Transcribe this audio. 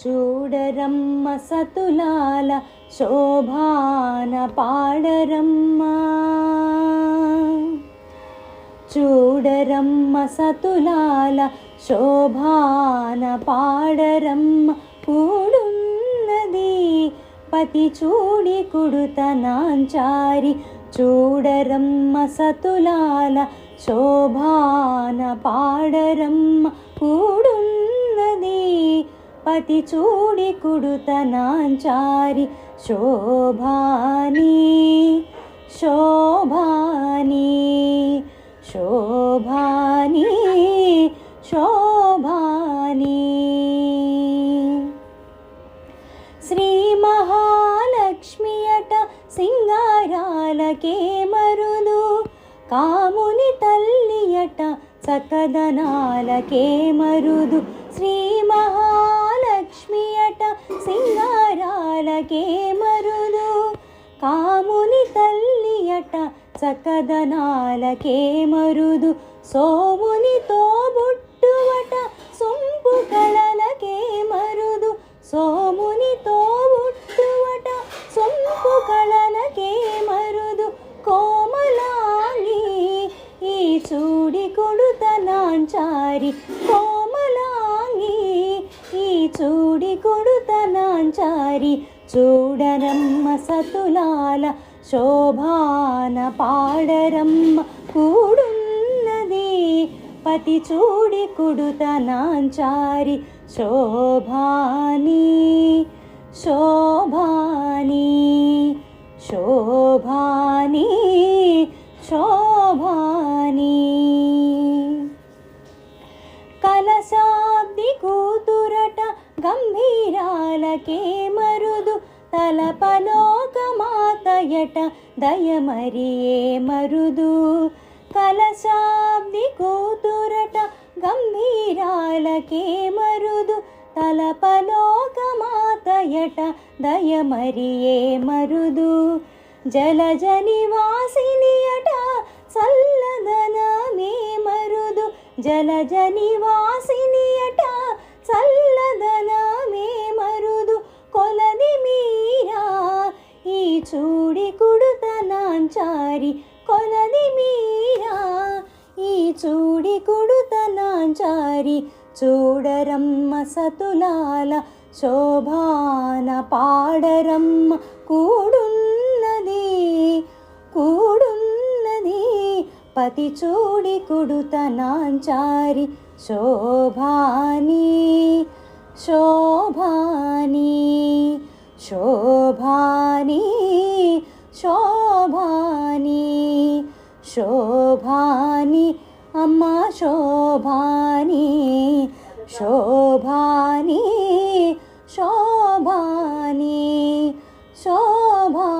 చూడరమ్మ సతులాల శోభాన పాడరమ్మ, చూడరమ్మ సతులాల శోభాన పాడరమ్మ. కూడున్నది పతి చూడి కుడుతనాంచారి, చూడరమ్మ సతులాల శోభాన పాడరమ్మ. కూడున్నది పతి చూడి కుడుతనాంచారి, శోభాని శోభాని శోభాని శోభాని. శ్రీ మహాలక్ష్మి అట సింగారాలకే మరుదు, కాముని తల్లి అట చక్కదనాలకే మరుదు. శ్రీ మహాలక్ష్మి అట సింగారాలకే మరుదు, కాముని తల్లి అట చక్కదనాలకే మరుదు. సోముని తోబుట్టువట సొంపు కళలకే మరుదు, సోముని తోబుట్టువట సొంపు కళలకే మరుదు. కోమలాంగి ఈ చూడి కొడుతనాంచారి, కోమలాంగి ఈ చూడి కొడుతనాంచారి. చూడరమ్మ సతులాల శోభాన పాడరమ్మ. కూడున్నది పతి చూడి కుడుతనాంచారి, శోభాని శోభాని శోభాని శోభాని. కలశాబ్ది కూతురట గంభీరాలకే మరుదు, తలపలోకమాతయట దయమరియే మరుదు. కలశాబ్ది కూతురట గంభీరాలకే మరుదు, తలపలోకమాతయట దయమరియే మరుదు. జలజ నివాసిని అట చల్లదనమే మరుదు, జలజ నివాసిని అట చల్లదనమే మరుదు. కొలది మీరా ఈ చూడి కుడుతనాంచారి, కొలది మీరా ఈ చూడి కుడుతనాంచారి. చూడరమ్మ సతులాల శోభాన పాడరమ్మ. కూడున్నది కూడున్నది పతి చూడి కుడుతనాంచారి, శోభాని శోభాని శోభాని శోభాని శోభాని. అమ్మ శోభాని శోభాని శోభాని శోభాని.